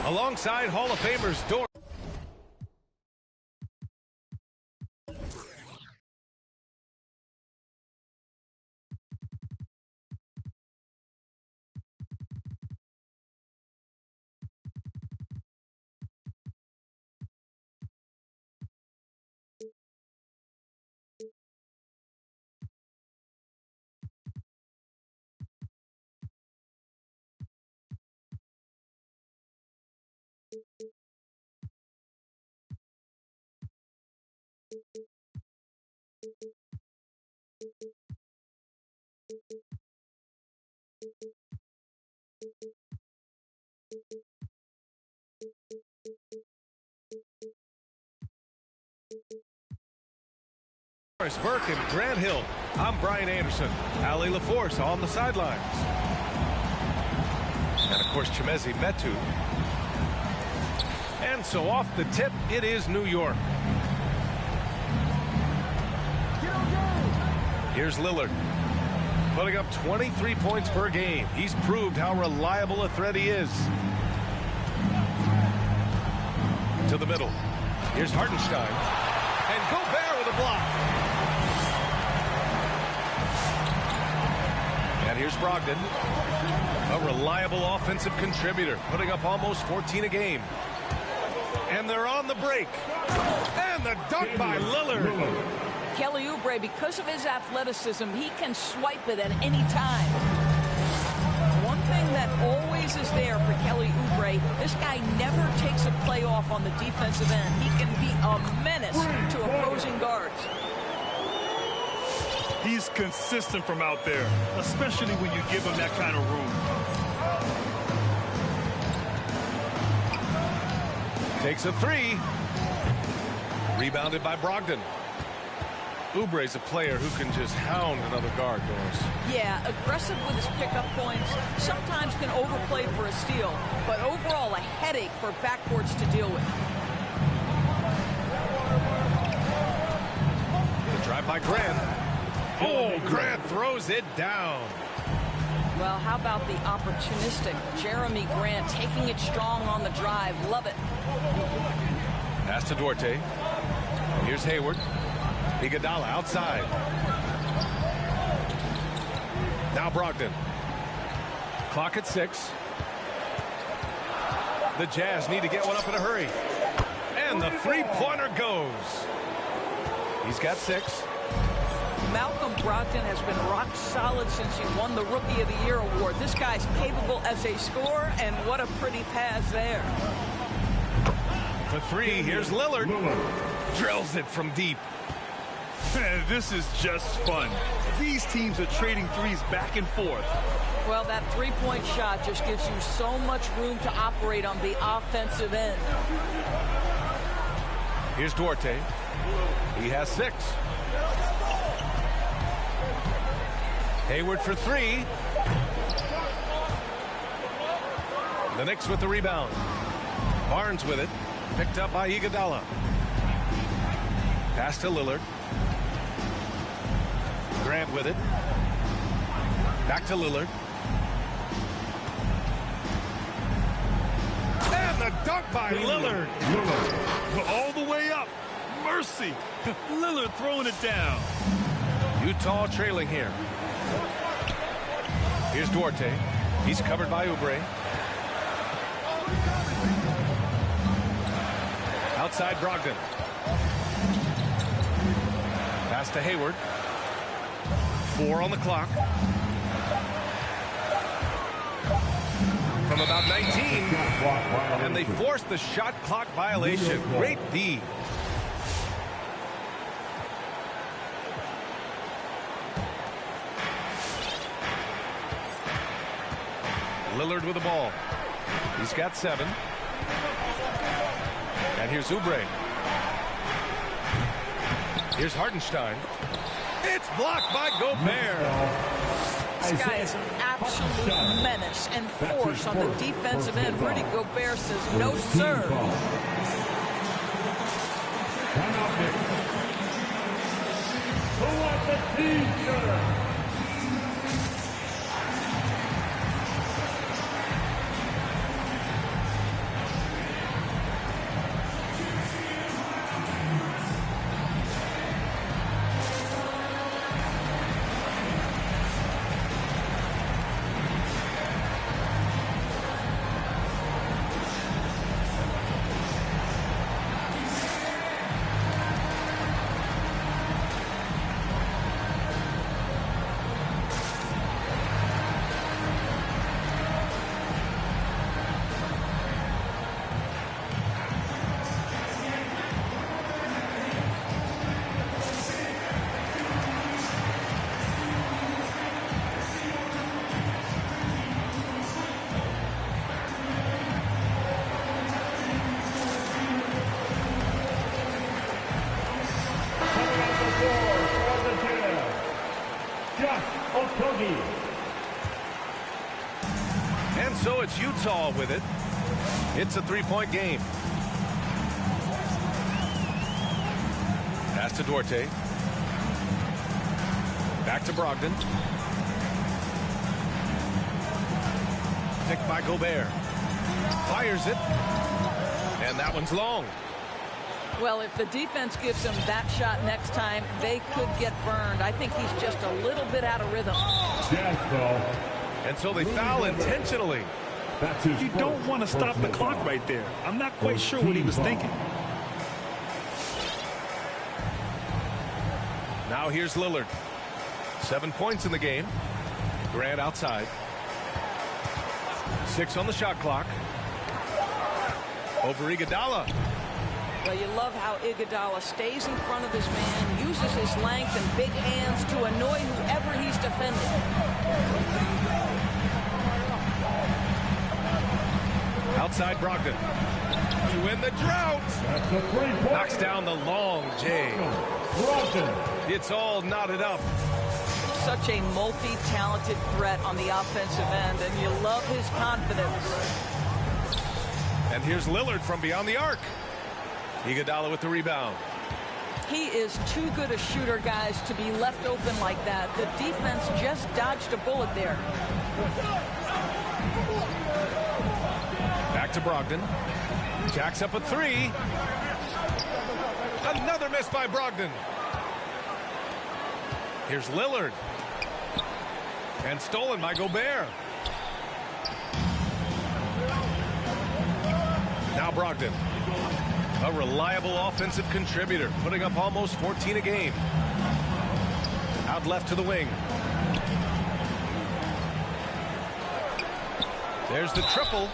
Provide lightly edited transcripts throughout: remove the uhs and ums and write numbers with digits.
alongside Hall of Famers Dort. Morris Burke and Grant Hill. I'm Brian Anderson. Ali LaForce on the sidelines. And of course, Chimezi Metu. And so off the tip, it is New York. Here's Lillard, putting up 23 points per game. He's proved how reliable a threat he is. To the middle. Here's Hartenstein. And Gobert with a block. And here's Brogdon, a reliable offensive contributor, putting up almost 14 a game. And they're on the break. And the dunk by Lillard. Kelly Oubre, because of his athleticism, he can swipe it at any time. One thing that always is there for Kelly Oubre, this guy never takes a play off on the defensive end. He can be a menace to opposing guards. He's consistent from out there, especially when you give him that kind of room. Takes a three. Rebounded by Brogdon. Oubre's a player who can just hound another guard, Doris. Yeah, aggressive with his pickup points. Sometimes can overplay for a steal, but overall a headache for backcourts to deal with. The drive by Grant. Oh, Grant throws it down. Well, how about the opportunistic Jeremy Grant taking it strong on the drive? Love it. Pass to Duarte. Here's Hayward. Iguodala outside. Now Brogdon. Clock at 6. The Jazz need to get one up in a hurry. And the three-pointer goes. He's got 6. Malcolm Brogdon has been rock solid since he won the Rookie of the Year award. This guy's capable as a scorer, and what a pretty pass there. For 3, here's Lillard. Drills it from deep. This is just fun. These teams are trading threes back and forth. Well, that three-point shot just gives you so much room to operate on the offensive end. Here's Duarte. He has 6. Hayward for 3. The Knicks with the rebound. Barnes with it. Picked up by Iguodala. Pass to Lillard. Grant with it. Back to Lillard. And the dunk by Lillard. All the way up. Mercy. Lillard throwing it down. Utah trailing here. Here's Duarte. He's covered by Oubre. Outside Brogdon. Pass to Hayward. 4 on the clock. From about 19. And they forced the shot clock violation. Great D. Lillard with the ball. He's got 7. And here's Oubre. Here's Hartenstein. It's blocked by Gobert. This guy is an absolute menace and force on the defensive end. Rudy Gobert says no, sir. Who wants a T-shirt? Okogie. And so it's Utah with it. It's a three-point game. Pass to Duarte. Back to Brogdon. Picked by Gobert. Fires it. And that one's long. Well, if the defense gives him that shot next time, they could get burned. I think he's just a little bit out of rhythm. Jazz foul. And so they foul intentionally. You don't want to stop the clock right there. I'm not quite sure what he was thinking. Now here's Lillard. 7 points in the game. Grant outside. 6 on the shot clock. Over Iguodala. Well, you love how Iguodala stays in front of this man, uses his length and big hands to annoy whoever he's defending. Outside Brogdon. To win the drought. Knocks down the long J. It's all knotted up. Such a multi-talented threat on the offensive end, and you love his confidence. And here's Lillard from beyond the arc. Iguodala with the rebound. He is too good a shooter, guys, to be left open like that. The defense just dodged a bullet there. Back to Brogdon. Jacks up a 3. Another miss by Brogdon. Here's Lillard. And stolen by Gobert. Now Brogdon. A reliable offensive contributor, putting up almost 14 a game. Out left to the wing. There's the triple.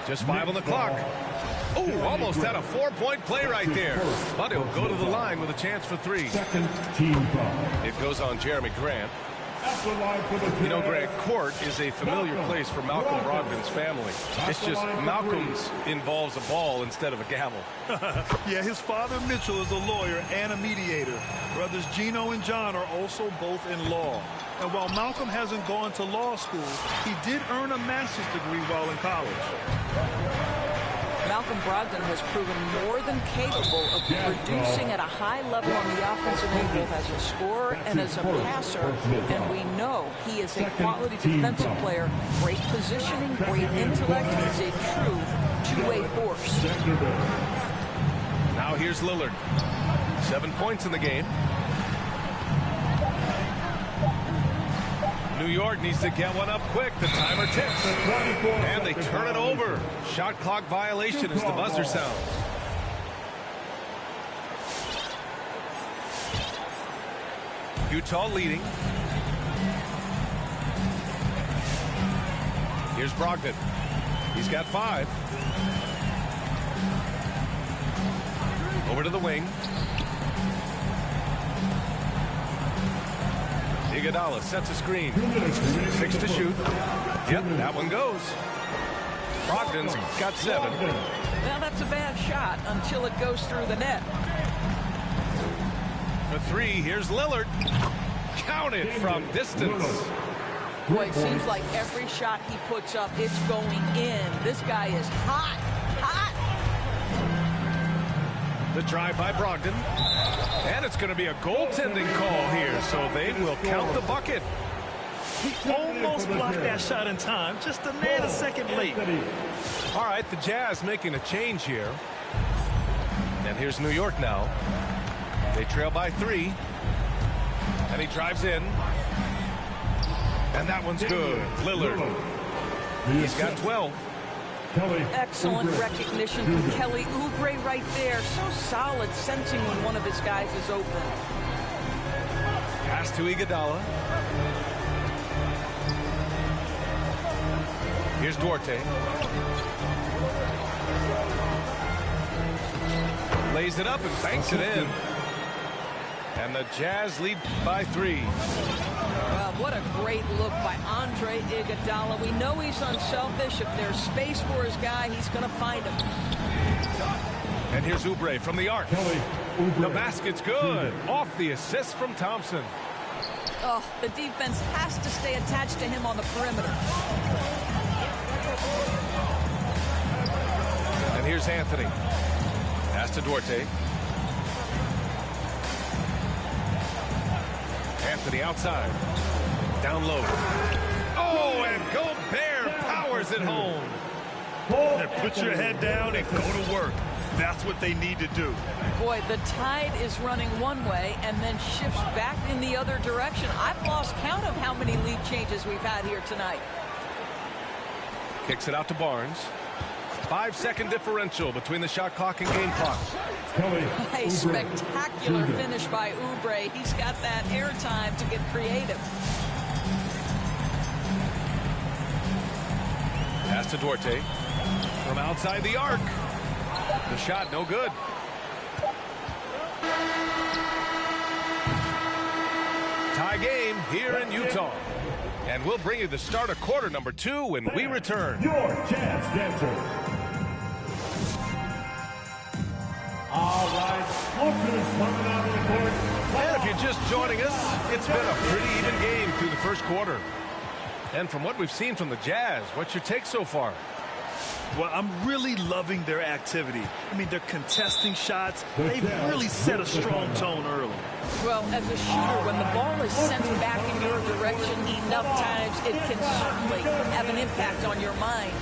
Just 5 on the clock. Oh, almost had a 4-point play right there. But he'll go to the line with a chance for 3. Second team foul. It goes on Jeremy Grant. You know, Grant, court is a familiar place for Malcolm Brogdon's family. It's just Malcolm's involves a ball instead of a gavel. Yeah, his father Mitchell is a lawyer and a mediator. Brothers Gino and John are also both in law. And while Malcolm hasn't gone to law school, he did earn a master's degree while in college. Malcolm Brogdon has proven more than capable of producing at a high level on the offensive end, both as a scorer and as a passer. And we know he is a quality defensive player. Great positioning, great intellect. He's a true two-way force. Now here's Lillard. 7 points in the game. New York needs to get one up quick. The timer ticks. And they turn it over. Shot clock violation as the buzzer sounds. Utah leading. Here's Brogdon. He's got 5. Over to the wing. Iguodala sets a screen. 6 to shoot. Yep, that one goes. Brogdon's got 7. Now that's a bad shot until it goes through the net. For 3, here's Lillard. Counted from distance. Boy, it seems like every shot he puts up, it's going in. This guy is hot, hot. The drive by Brogdon. And it's going to be a goaltending call here, so they will count the bucket. He almost blocked that shot in time, just a nanosecond late. All right, the Jazz making a change here. And here's New York now. They trail by 3. And he drives in. And that one's good. Lillard. He's got 12. Excellent recognition from Kelly Oubre right there. So solid, sensing when one of his guys is open. Pass to Iguodala. Here's Duarte. Lays it up and banks it in. And the Jazz lead by 3. Well, what a great look by Andre Iguodala. We know he's unselfish. If there's space for his guy, he's going to find him. And here's Oubre from the arc. The basket's good. Off the assist from Thompson. Oh, the defense has to stay attached to him on the perimeter. And here's Anthony. Pass to Duarte. Anthony outside. Down low. Oh, and Gobert powers it home. Put your head down and go to work. That's what they need to do. Boy, the tide is running one way and then shifts back in the other direction. I've lost count of how many lead changes we've had here tonight. Kicks it out to Barnes. 5-second differential between the shot clock and game clock. A spectacular finish by Oubre. He's got that airtime to get creative. Pass to Duarte. From outside the arc. The shot no good. Tie game here in Utah. And we'll bring you the start of quarter number 2 when we return. Your chance, dancer. All right, Oakland's coming out of the court. And if you're just joining us, it's been a pretty even game through the first quarter. And from what we've seen from the Jazz, what's your take so far? Well, I'm really loving their activity. I mean, they're contesting shots. They've really set a strong tone early. Well, as a shooter, when the ball is sent back in your direction enough times, it can certainly have an impact on your mind.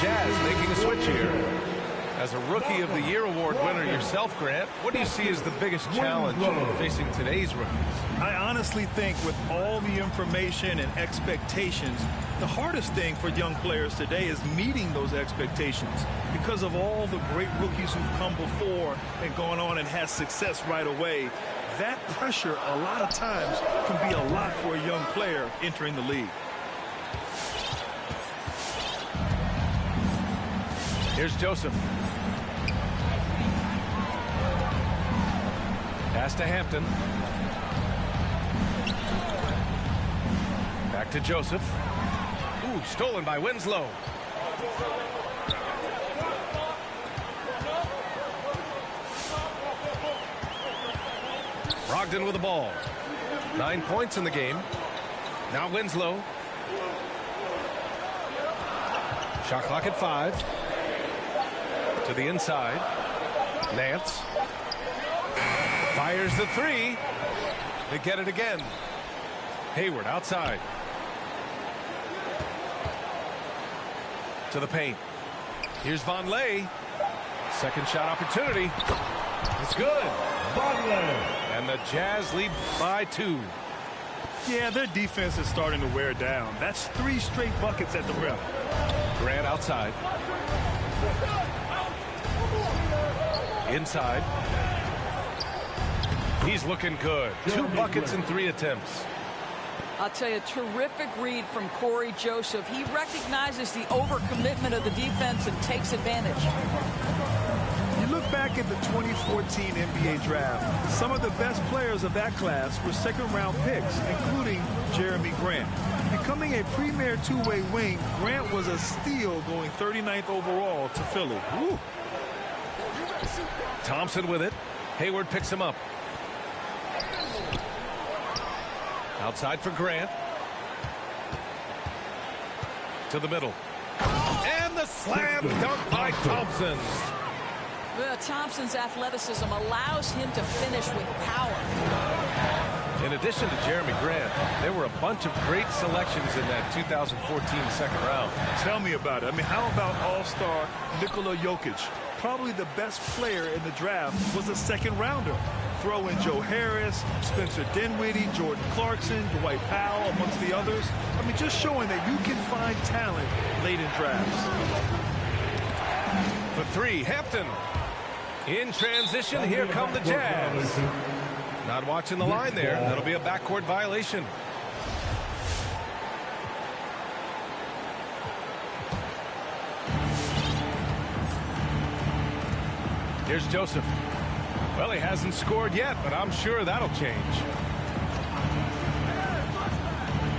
Jazz making a switch here. As a Rookie of the Year award winner yourself, Grant, what do you see as the biggest challenge facing today's rookies? I honestly think with all the information and expectations, the hardest thing for young players today is meeting those expectations because of all the great rookies who've come before and gone on and had success right away. That pressure a lot of times can be a lot for a young player entering the league. Here's Joseph. Pass to Hampton. Back to Joseph. Ooh, stolen by Winslow. Brogdon with the ball. 9 points in the game. Now Winslow. Shot clock at 5. To the inside. Nance. Fires the 3. They get it again. Hayward outside. To the paint. Here's Vonleh. Second shot opportunity. It's good. Vonleh. And the Jazz lead by 2. Yeah, their defense is starting to wear down. That's 3 straight buckets at the rim. Grant outside. Inside. He's looking good. 2 buckets in 3 attempts. I'll tell you, terrific read from Corey Joseph. He recognizes the overcommitment of the defense and takes advantage. You look back at the 2014 NBA draft, some of the best players of that class were second-round picks, including Jeremy Grant. Becoming a premier two-way wing, Grant was a steal going 39th overall to Philly. Woo. Thompson with it. Hayward picks him up. Outside for Grant. To the middle. And the slam dunk by Thompson. Well, Thompson's athleticism allows him to finish with power. In addition to Jeremy Grant, there were a bunch of great selections in that 2014 second round. Tell me about it. I mean, how about all-star Nikola Jokic? Probably the best player in the draft was a second-rounder. Throw in Joe Harris, Spencer Dinwiddie, Jordan Clarkson, Dwight Powell, amongst the others. I mean, just showing that you can find talent late in drafts. For 3, Hampton. In transition, here come the Jazz. Not watching the line there. That'll be a backcourt violation. Here's Joseph. Well, he hasn't scored yet, but I'm sure that'll change.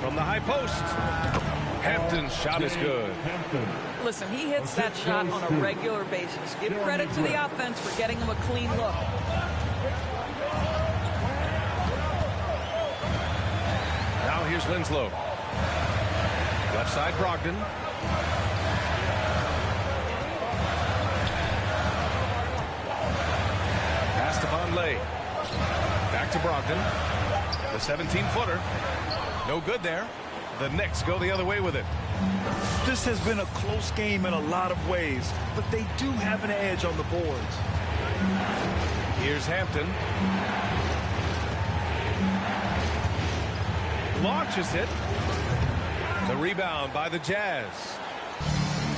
From the high post. Hampton's shot is good. Listen, he hits that shot on a regular basis. Give credit to the offense for getting him a clean look. Now here's Winslow. Left side, Brogdon. Pass to Vonleh. Back to Brogdon. The 17-footer. No good there. The Knicks go the other way with it. This has been a close game in a lot of ways, but they do have an edge on the boards. Here's Hampton. Launches it. The rebound by the Jazz.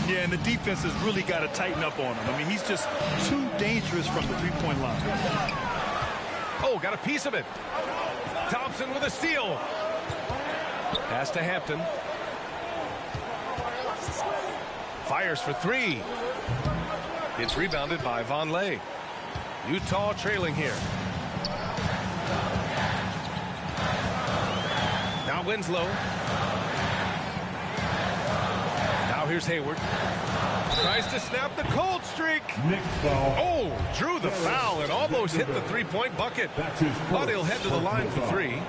Yeah, and the defense has really got to tighten up on him. I mean, he's just too dangerous from the three-point line. Oh, got a piece of it. Thompson with a steal. Pass to Hampton. Fires for three. It's rebounded by Vonleh. Utah trailing here. Now Winslow. Now here's Hayward. Tries to snap the cold streak. Oh, drew the foul and almost hit the three-point bucket. But he'll head to the line for three.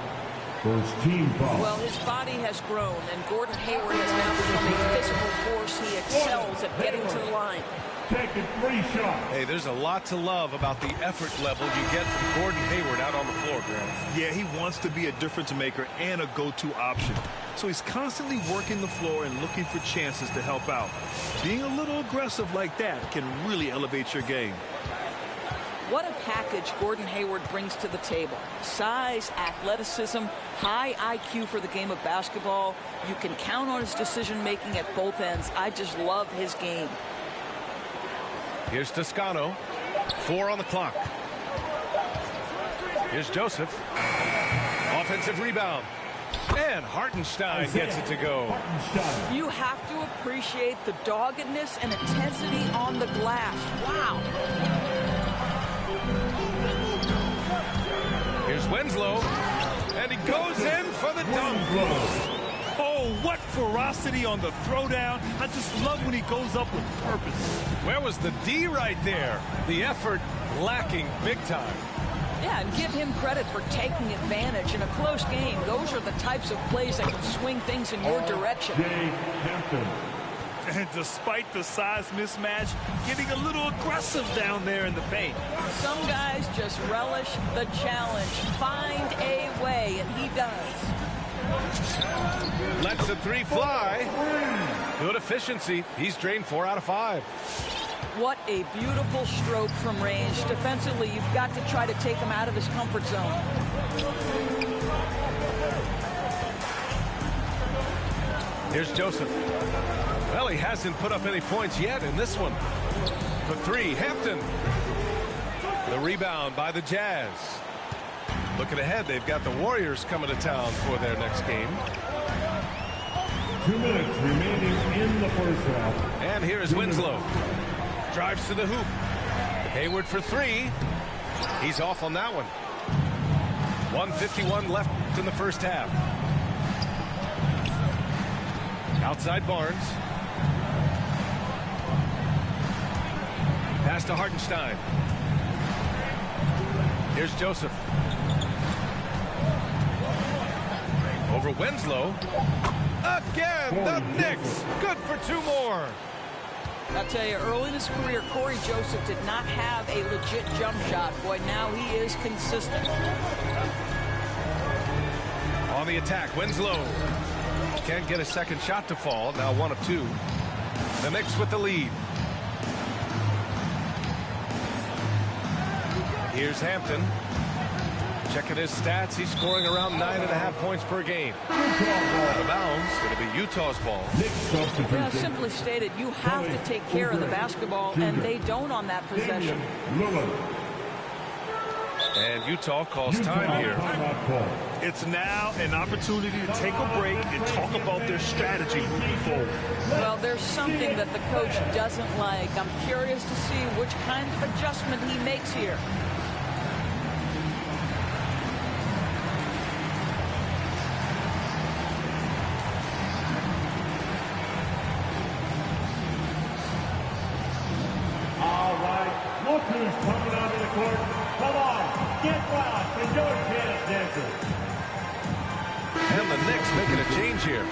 First team foul. Well, his body has grown, and Gordon Hayward has now become a physical force. He excels at getting to the line. Taking 3 shots. Hey, there's a lot to love about the effort level you get from Gordon Hayward out on the floor, Graham. Yeah, he wants to be a difference maker and a go-to option. So he's constantly working the floor and looking for chances to help out. Being a little aggressive like that can really elevate your game. What a package Gordon Hayward brings to the table. Size, athleticism, high IQ for the game of basketball. You can count on his decision-making at both ends. I just love his game. Here's Toscano. 4 on the clock. Here's Joseph. Offensive rebound. And Hartenstein gets it to go. You have to appreciate the doggedness and intensity on the glass. Wow. Here's Winslow. And he goes in for the dunk. Oh, what ferocity on the throwdown. I just love when he goes up with purpose. Where was the D right there? The effort lacking big time. Yeah, and give him credit for taking advantage in a close game. Those are the types of plays that can swing things in your direction. And despite the size mismatch, getting a little aggressive down there in the paint. Some guys just relish the challenge. Find a way, and he does. Lets the three fly. Good efficiency. He's drained 4 out of 5. What a beautiful stroke from range. Defensively, you've got to try to take him out of his comfort zone. Here's Joseph. Well, he hasn't put up any points yet in this one. For 3, Hampton. The rebound by the Jazz. Looking ahead, they've got the Warriors coming to town for their next game. 2 minutes remaining in the first half. And here is Winslow. Drives to the hoop. Hayward for 3. He's off on that one. 1:51 left in the first half. Outside Barnes. Pass to Hartenstein. Here's Joseph. Over Winslow. Again, the Knicks. Good for 2 more. I'll tell you, early in his career, Corey Joseph did not have a legit jump shot. Boy, now he is consistent. On the attack, Winslow. Can't get a second shot to fall. Now 1 of 2. The Knicks with the lead. Here's Hampton. Checking his stats. He's scoring around 9.5 points per game. Out of bounds. It'll be Utah's ball. Yeah, simply stated, you have to take care of the basketball, and they don't on that possession. And Utah calls time here. It's now an opportunity to take a break and talk about their strategy moving forward. Well, there's something that the coach doesn't like. I'm curious to see which kind of adjustment he makes here. All right, look who's coming onto the court. Come on, get wild for your dance dancer. And the Knicks making a change here.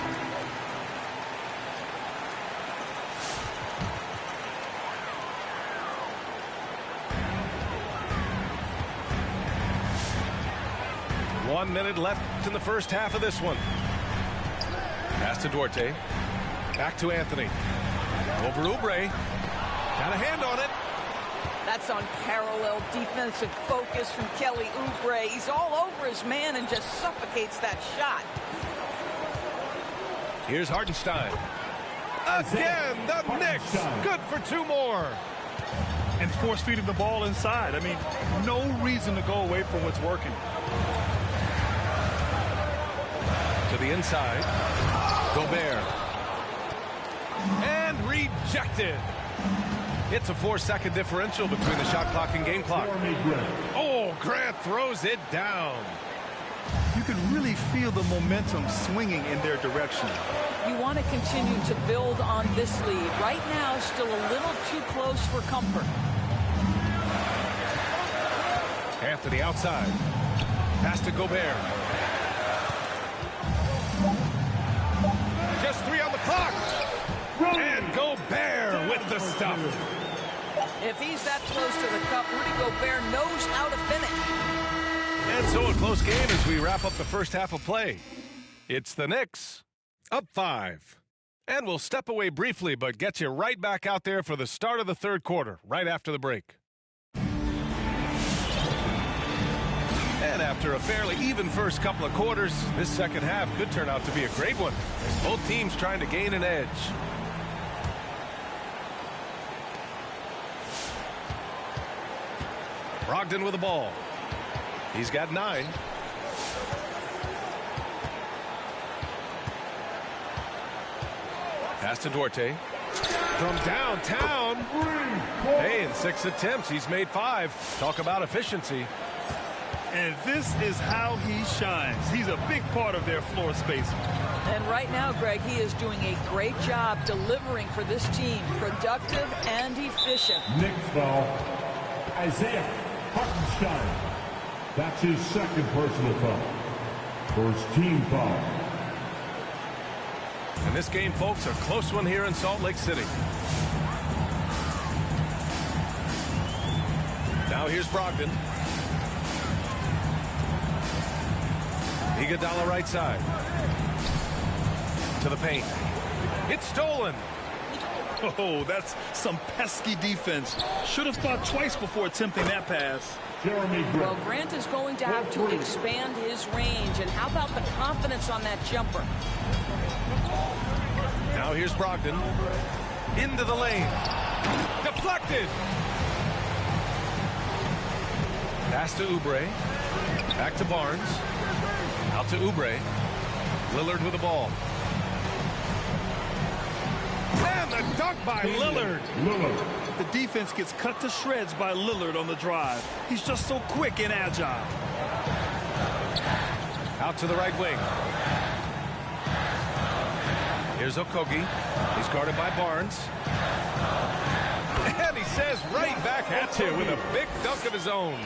One minute left in the first half of this one. Pass to Duarte. Back to Anthony. Over Oubre. Got a hand on it. That's unparalleled defensive focus from Kelly Oubre. He's all over his man and just suffocates that shot. Here's Hartenstein. Again, the Knicks. Good for two more. And force feeding the ball inside. I mean, no reason to go away from what's working. To the inside. Gobert. And rejected. It's a 4-second differential between the shot clock and game clock. Oh, Grant throws it down. You can really feel the momentum swinging in their direction. You want to continue to build on this lead. Right now, still a little too close for comfort. Anthony outside. Pass to Gobert. Just 3 on the clock. And Gobert with the stuff. If he's that close to the cup, Rudy Gobert knows how to finish. And so a close game as we wrap up the first half of play. It's the Knicks up 5. And we'll step away briefly, but get you right back out there for the start of the third quarter, right after the break. And after a fairly even first couple of quarters, this second half could turn out to be a great one, as both teams trying to gain an edge. Brogdon with the ball. He's got 9. Pass to Duarte. From downtown. Hey, in 6 attempts, he's made 5. Talk about efficiency. And this is how he shines. He's a big part of their floor spacing. And right now, Greg, he is doing a great job delivering for this team. Productive and efficient. Knicks foul. Isaiah Hartenstein. That's his second personal foul. First team foul. And this game, folks, a close one here in Salt Lake City. Now here's Brogdon. Iguodala right side. To the paint. It's stolen. Oh, that's some pesky defense. Should have thought twice before attempting that pass. Well, Grant is going to have to expand his range. And how about the confidence on that jumper? Now here's Brogdon. Into the lane. Deflected. Pass to Oubre. Back to Barnes. Out to Oubre. Lillard with the ball. And the dunk by Lillard. The defense gets cut to shreds by Lillard on the drive. He's just so quick and agile. Out to the right wing. Here's Okogie. He's guarded by Barnes. And he says right back at you with a big dunk of his own.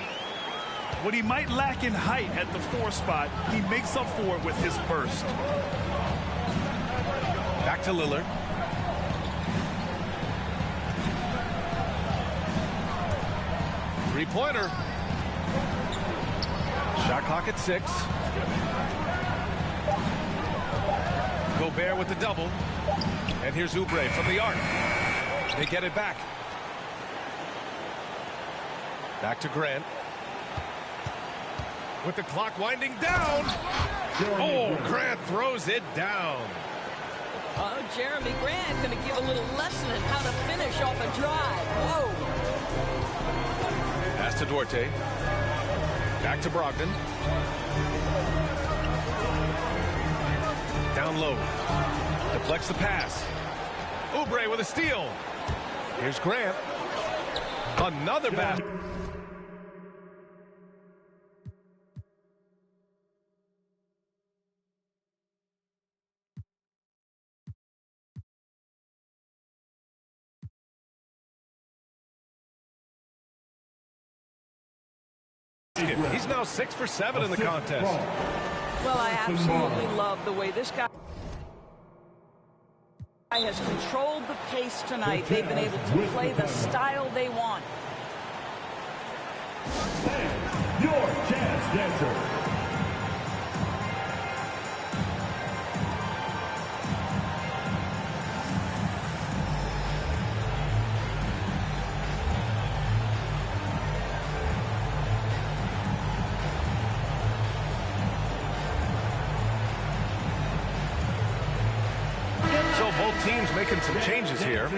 What he might lack in height at the 4 spot, he makes up for it with his burst. Back to Lillard. Three-pointer. Shot clock at 6. Gobert with the double. And here's Oubre from the arc. They get it back. Back to Grant. With the clock winding down. Oh, Grant throws it down. Oh, Jeremy Grant going to give a little lesson in how to finish off a drive. Whoa. Pass to Duarte. Back to Brogdon. Down low. Deflects the pass. Oubre with a steal. Here's Grant. Another basket. He's now 6 for 7 in the contest. Well, I absolutely love the way this guy has controlled the pace tonight. They've been able to play the style they want. Your Jazz Dancer. So both teams making some changes here.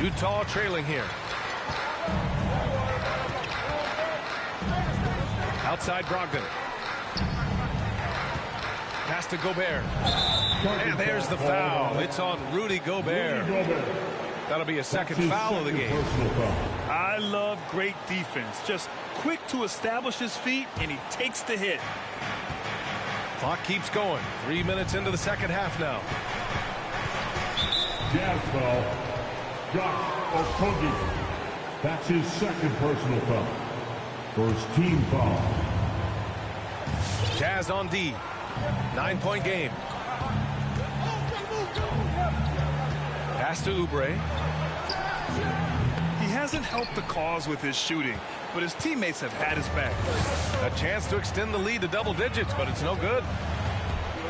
Utah trailing here. Outside Brogdon. Pass to Gobert. And there's the foul. It's on Rudy Gobert. That'll be a second foul of the game. I love great defense. Just quick to establish his feet, and he takes the hit. Clock keeps going. 3 minutes into the second half now. Jazz foul. Josh Okogie. That's his second personal foul. First team foul. Jazz on D. 9-point game. Pass to Oubre. He hasn't helped the cause with his shooting, but his teammates have had his back. A chance to extend the lead to double digits, but it's no good.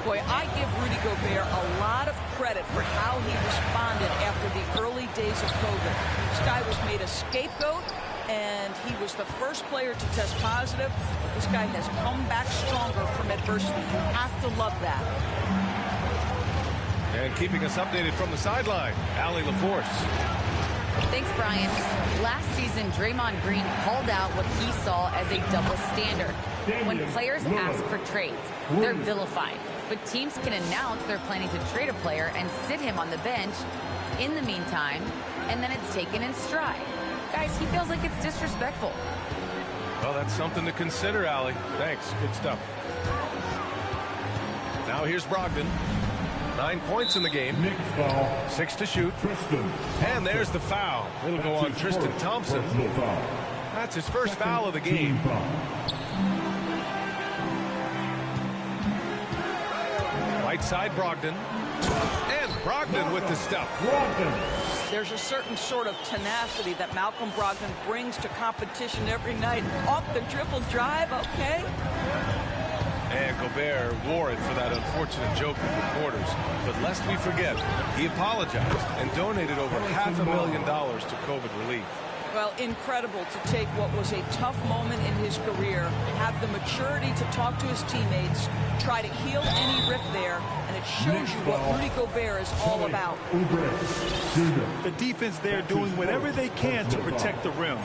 Boy, I give Rudy Gobert a lot of credit for how he responded after the early days of COVID. This guy was made a scapegoat, and he was the first player to test positive. This guy has come back stronger from adversity. You have to love that. And keeping us updated from the sideline, Allie LaForce. Thanks, Brian. Last season, Draymond Green called out what he saw as a double standard. When players ask for trades, they're vilified. But teams can announce they're planning to trade a player and sit him on the bench in the meantime, and then it's taken in stride. Guys, he feels like it's disrespectful. Well, that's something to consider, Allie. Thanks. Good stuff. Now here's Brogdon. 9 points in the game. 6 to shoot. And there's the foul. It'll go on Tristan Thompson. That's his first foul of the game. Right side, Brogdon. And Brogdon with the stuff. There's a certain sort of tenacity that Malcolm Brogdon brings to competition every night. Off the triple drive, okay? And Gobert wore it for that unfortunate joke with reporters. But lest we forget, he apologized and donated over $500,000 to COVID relief. Well, incredible to take what was a tough moment in his career, have the maturity to talk to his teammates, try to heal any rift there, and it shows you what Rudy Gobert is all about. The defense there doing whatever they can to protect the rim.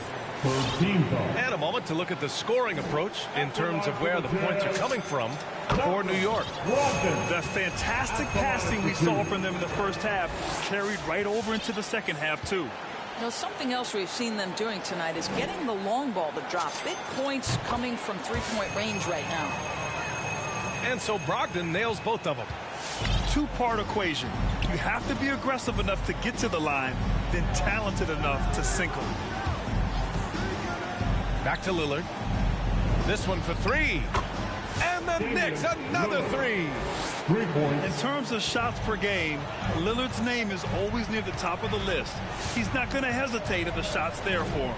And a moment to look at the scoring approach in terms of where the points are coming from for New York. The fantastic passing we saw from them in the first half carried right over into the second half, too. You know, something else we've seen them doing tonight is getting the long ball to drop. Big points coming from three-point range right now. And so Brogdon nails both of them. Two-part equation. You have to be aggressive enough to get to the line, then talented enough to sink them. Back to Lillard. This one for three. And the Knicks, another three. 3 points. In terms of shots per game, Lillard's name is always near the top of the list. He's not going to hesitate if the shot's there for him.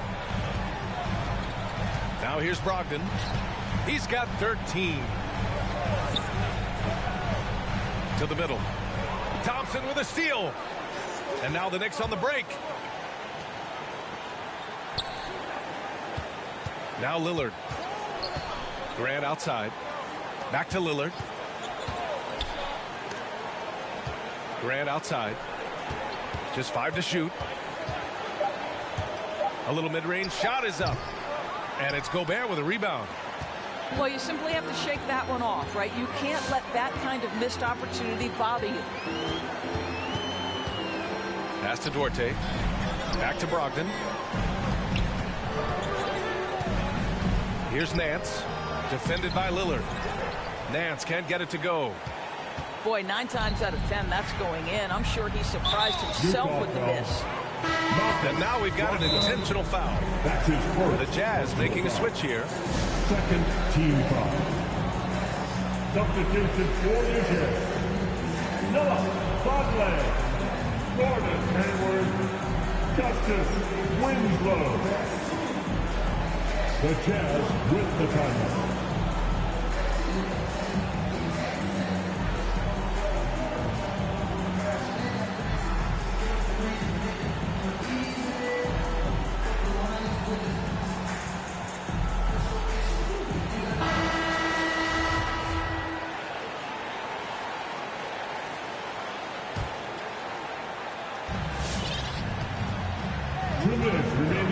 Now here's Brogdon. He's got 13. To the middle. Thompson with a steal. And now the Knicks on the break. Now Lillard. Grant outside. Back to Lillard. Grant outside. Just 5 to shoot. A little mid-range shot is up. And it's Gobert with a rebound. Well, you simply have to shake that one off, right? You can't let that kind of missed opportunity bother you. Pass to Duarte. Back to Brogdon. Here's Nance. Defended by Lillard. Nance can't get it to go. Boy, 9 times out of 10, that's going in. I'm sure he surprised himself with the miss. And now we've got an intentional foul. That's his first. The Jazz making a switch here. Second team foul. Substitution for the Jazz. Noah Vonleh, Gordon Hayward, Justice Winslow. The Jazz with the timeout.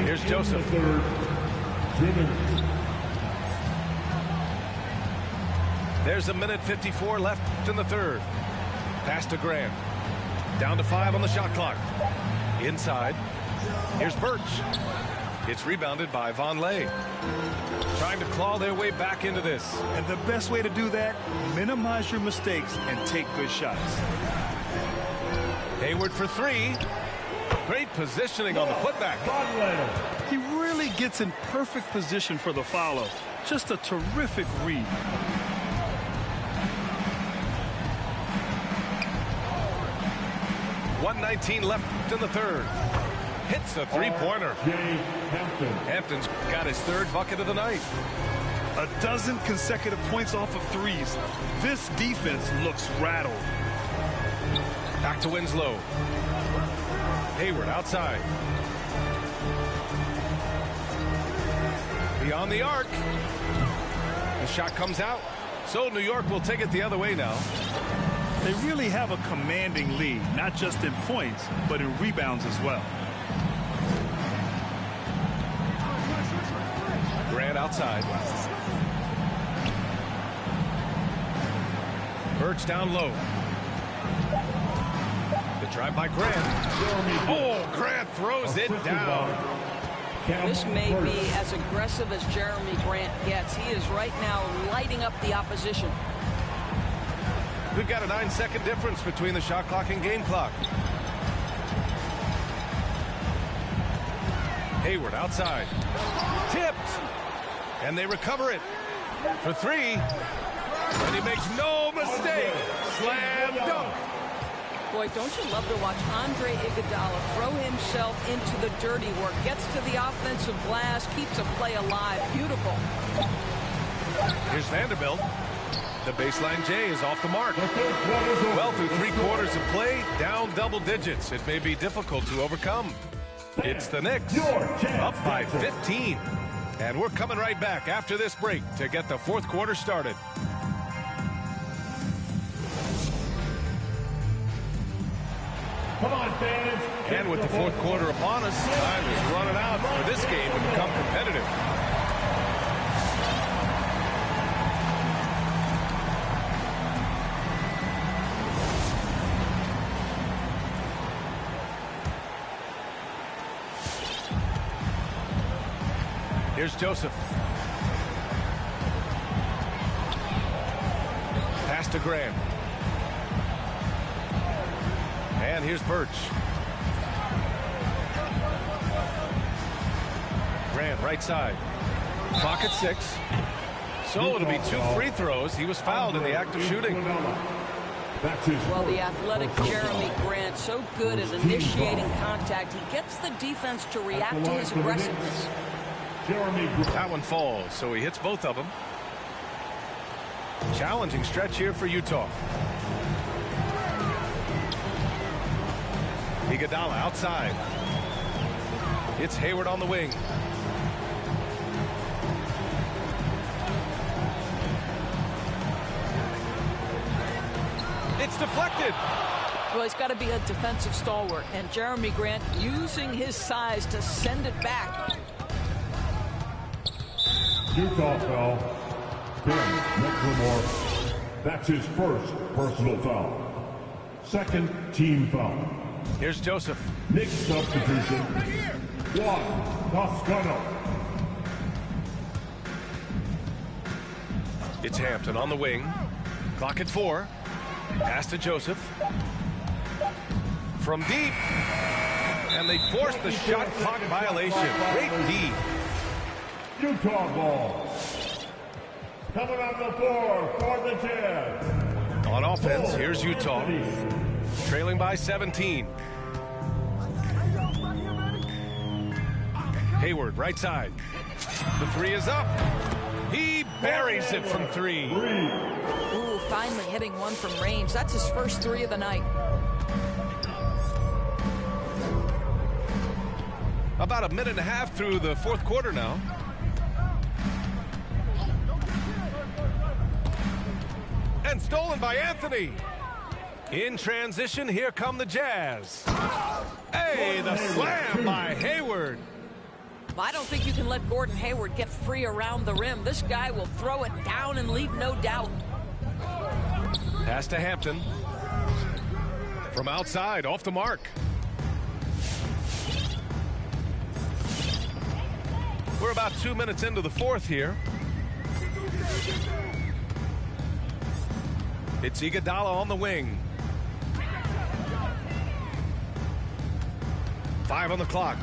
Here's Joseph. There's a minute 54 left in the third. Pass to Grant. Down to 5 on the shot clock. Inside. Here's Birch. It's rebounded by Vonleh. Trying to claw their way back into this. And the best way to do that, minimize your mistakes and take good shots. Hayward for 3. Great positioning on the putback. He really gets in perfect position for the follow. Just a terrific read. .119 left in the third. Hits a three-pointer. Hampton's got his third bucket of the night. A dozen consecutive points off of threes. This defense looks rattled. Back to Winslow. Hayward outside. Beyond the arc. The shot comes out. So New York will take it the other way now. They really have a commanding lead, not just in points, but in rebounds as well. Grant outside. Birch down low. The drive by Grant. Oh, Grant throws it down. This may be as aggressive as Jeremy Grant gets. He is right now lighting up the opposition. We've got a 9-second difference between the shot clock and game clock. Hayward outside. Tipped. And they recover it. For 3. And he makes no mistake. Slam dunk. Boy, don't you love to watch Andre Iguodala throw himself into the dirty work. Gets to the offensive glass. Keeps a play alive. Beautiful. Here's Vanderbilt. The baseline J is off the mark. Well, through 3 quarters of play, down double digits. It may be difficult to overcome. It's the Knicks, up by 15. And we're coming right back after this break to get the 4th quarter started. Come on, fans. And with the 4th quarter upon us, time is running out for this game to become competitive. Here's Joseph. Pass to Graham. And here's Birch. Grant right side. Clock at 6. So it'll be 2 free throws. He was fouled in the act of shooting. Well, the athletic Jeremy Grant, so good at initiating contact. He gets the defense to react to his aggressiveness. That one falls, so he hits both of them. Challenging stretch here for Utah. Iguodala outside. It's Hayward on the wing. It's deflected. Well, he's got to be a defensive stalwart, and Jeremy Grant using his size to send it back. Utah foul. Ben McLemore. That's his first personal foul. Second team foul. Here's Joseph. Next substitution. Juan Toscano. It's Hampton on the wing. Clock at 4. Pass to Joseph. From deep. And they forced the shot clock violation. Great D. Utah ball. Coming on the floor for the Jazz. On offense, here's Utah. Trailing by 17. Hayward, right side. The 3 is up. He buries it from 3. Ooh, finally hitting one from range. That's his first 3 of the night. About a minute and a half through the fourth quarter now. And stolen by Anthony. In transition, here come the Jazz. Hey, the slam by Hayward. I don't think you can let Gordon Hayward get free around the rim. This guy will throw it down and leave no doubt. Pass to Hampton. From outside, off the mark. We're about 2 minutes into the fourth here. It's Iguodala on the wing. 5 on the clock.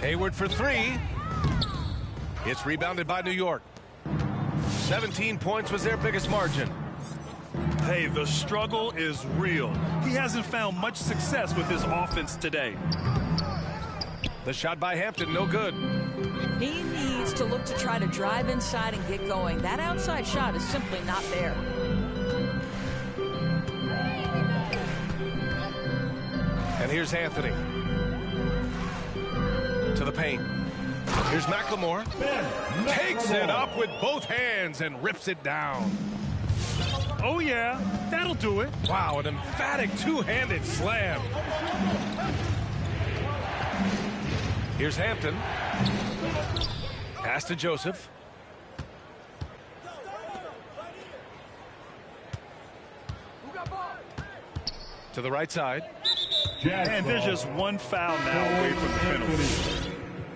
Hayward for 3. It's rebounded by New York. 17 points was their biggest margin. Hey, the struggle is real. He hasn't found much success with his offense today. The shot by Hampton, no good. He needs to look to try to drive inside and get going. That outside shot is simply not there. And here's Anthony. To the paint. Here's McLemore. Takes it up with both hands and rips it down. Oh, yeah, that'll do it. Wow, an emphatic two-handed slam. Here's Hampton. Pass to Joseph. To the right side. And there's just one foul now away from the penalty.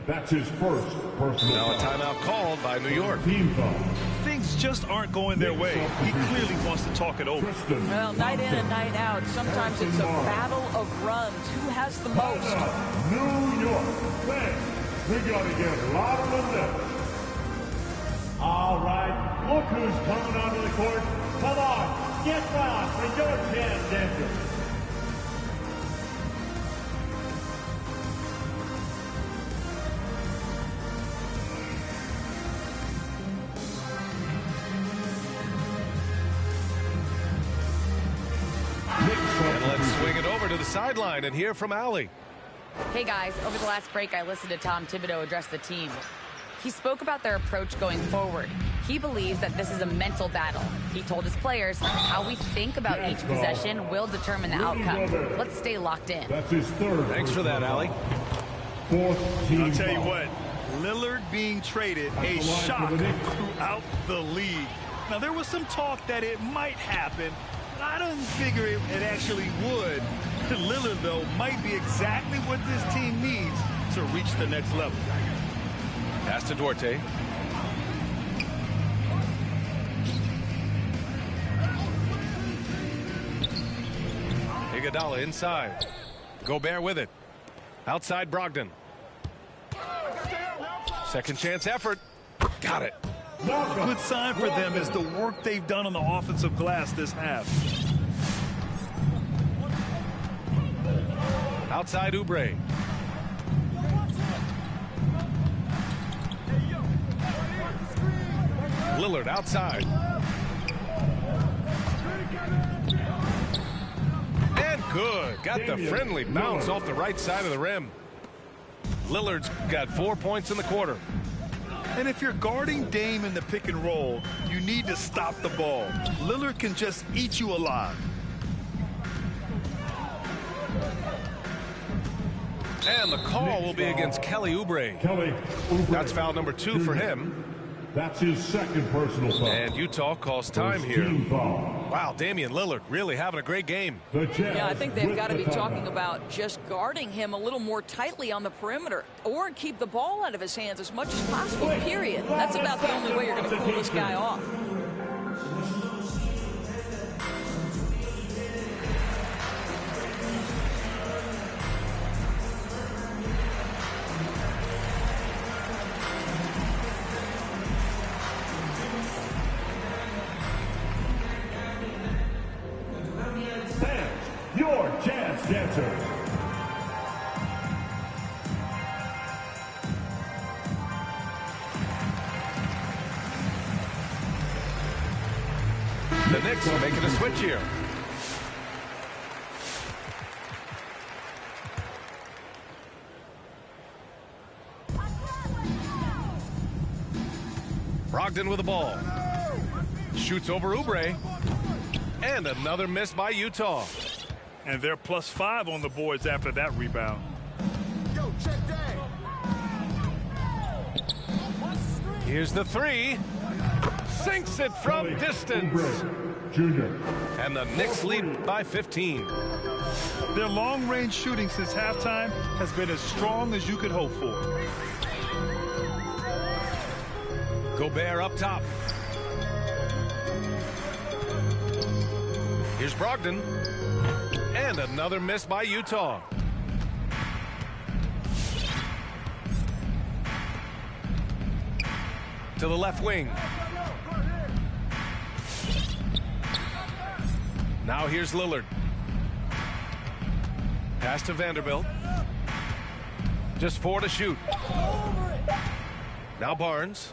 That's his first personal Now a foul. timeout called by New York. Team foul. Things just aren't going their way. He clearly wants to talk it over. Tristan Well, night in and night out, sometimes it's a battle of runs. Who has the most? New York. Thanks. We got to get louder than this. All right, look who's coming onto the court. Come on, get loud for your chance, Denver. And let's swing it over to the sideline and hear from Allie. Hey guys, over the last break I listened to Tom Thibodeau address the team. He spoke about their approach going forward. He believes that this is a mental battle. He told his players how we think about each possession will determine the outcome. Let's stay locked in. That's his third. Thanks for that, Allie. Fourth team I'll tell you foul. what, Lillard being traded, a shock throughout the league. Now, there was some talk that it might happen, but I didn't figure it actually would. Lillard, though, might be exactly what this team needs to reach the next level. Pass to Duarte. Iguodala inside. Gobert with it. Outside Brogdon. Second chance effort. Got it. A good sign for them is the work they've done on the offensive glass this half. Outside Oubre. Lillard outside. And good. Got the friendly bounce off the right side of the rim. Lillard's got 4 points in the quarter. And if you're guarding Dame in the pick and roll, you need to stop the ball. Lillard can just eat you alive. And the call will be against Kelly Oubre. That's foul number 2 for him. That's his second personal foul. And Utah calls time here. Wow, Damian Lillard really having a great game. Yeah, I think they've got to be talking about just guarding him a little more tightly on the perimeter or keep the ball out of his hands as much as possible, period. That's about the only way you're going to cool this guy off. Your chance dancer. The Knicks are making a switch here. Brogdon with the ball. Shoots over Oubre. And another miss by Utah. And they're +5 on the boards after that rebound. Here's the 3. Sinks it from distance. And the Knicks lead by 15. Their long-range shooting since halftime has been as strong as you could hope for. Gobert up top. Here's Brogdon. And another miss by Utah. To the left wing. Now here's Lillard. Pass to Vanderbilt. Just 4 to shoot. Now Barnes.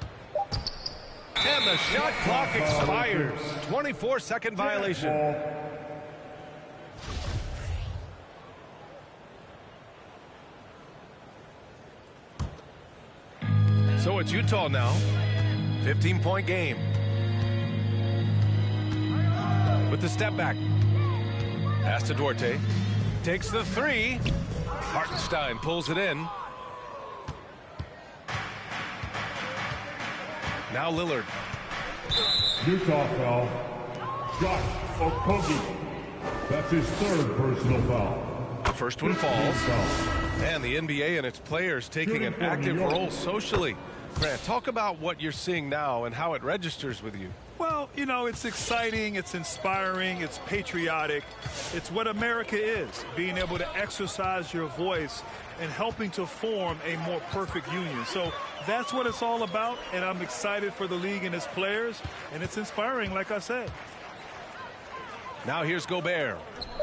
And the shot clock expires. 24-second violation. So it's Utah now. 15-point game. With the step back. Pass to Duarte. Takes the 3. Hartenstein pulls it in. Now Lillard. Utah foul. Josh Okogie. That's his 3rd personal foul. The first one falls. And the NBA and its players taking an active role socially. Grant, talk about what you're seeing now and how it registers with you. Well, you know, it's exciting, it's inspiring, it's patriotic. It's what America is, being able to exercise your voice and helping to form a more perfect union. So that's what it's all about, and I'm excited for the league and its players, and it's inspiring, like I said. Now here's Gobert.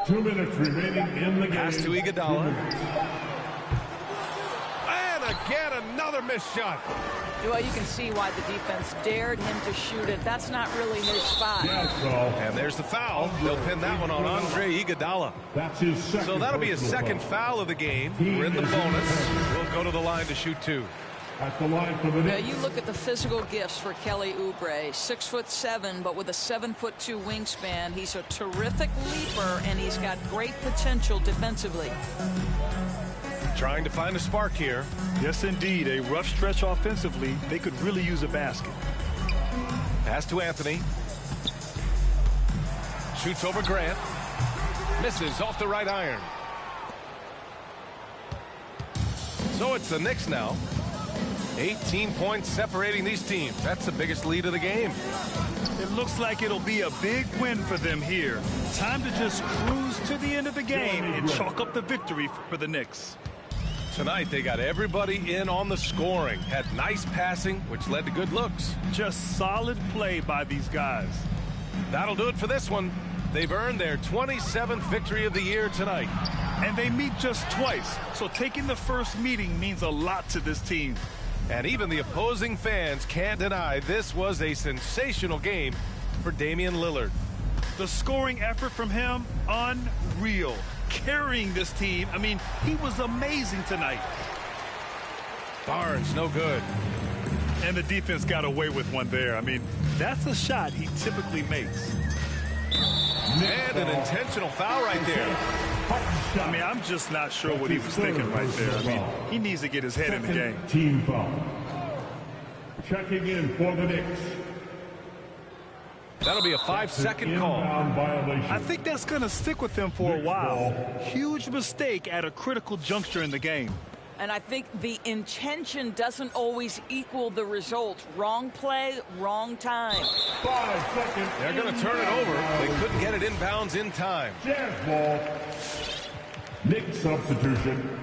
2 minutes remaining in the game. Pass to Iguodala. And again, another missed shot. Well, you can see why the defense dared him to shoot it. That's not really his spot. And there's the foul. They'll pin that one on Andre Iguodala. That's his second. So that'll be his second foul of the game. We're in the bonus. We'll go to the line to shoot 2. At the line for the Knicks. You look at the physical gifts for Kelly Oubre. 6'7", but with a 7'2" wingspan. He's a terrific leaper, and he's got great potential defensively. Trying to find a spark here. Yes, indeed. A rough stretch offensively. They could really use a basket. Pass to Anthony. Shoots over Grant. Misses off the right iron. So it's the Knicks now. 18 points separating these teams. That's the biggest lead of the game. It looks like it'll be a big win for them here. Time to just cruise to the end of the game and chalk up the victory for the Knicks. Tonight, they got everybody in on the scoring. Had nice passing, which led to good looks. Just solid play by these guys. That'll do it for this one. They've earned their 27th victory of the year tonight. And they meet just twice, so taking the first meeting means a lot to this team. And even the opposing fans can't deny this was a sensational game for Damian Lillard. The scoring effort from him, unreal. Carrying this team. I mean, he was amazing tonight. Barnes, no good. And the defense got away with one there. I mean, that's a shot he typically makes. And an intentional foul right there. I mean, I'm just not sure what he was thinking right there. I mean, he needs to get his head in the game. Team foul. Checking in for the Knicks. That'll be a 5-second call. I think that's going to stick with him for a while. Huge mistake at a critical juncture in the game. And I think the intention doesn't always equal the result. Wrong play, wrong time. 5 seconds. They're going to turn it over. They couldn't get it inbounds in time. Jazz ball. Knicks substitution.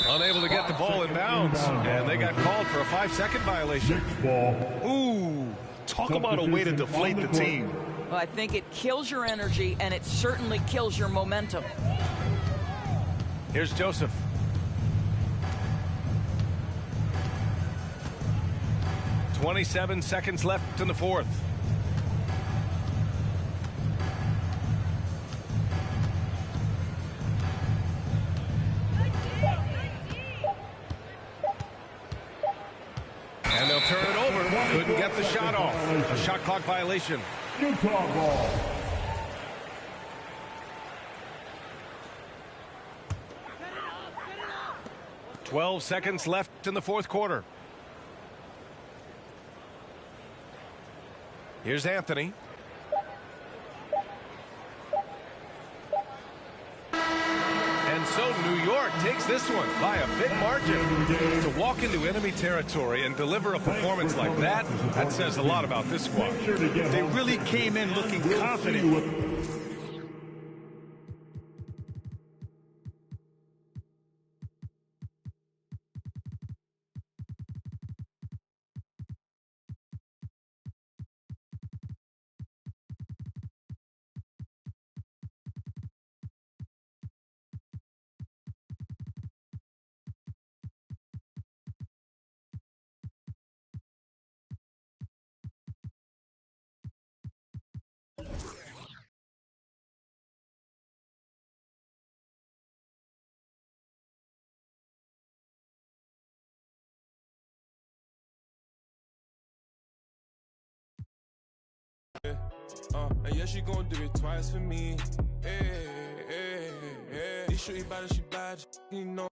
Unable to get the ball in bounds, and they got called for a 5-second violation. Knicks ball. Ooh, talk about a way to deflate the team. Well, I think it kills your energy, and it certainly kills your momentum. Here's Joseph. "27 seconds left in the fourth." And they'll turn it over. Couldn't get the shot off. A shot clock violation. Utah ball. "12 seconds left in the fourth quarter." Here's Anthony. And so New York takes this one by a big margin. To walk into enemy territory and deliver a performance like that, that says a lot about this squad. They really came in looking confident. And yeah, she gon' do it twice for me. Hey, hey, hey, hey. This shorty bad, she bad, you know.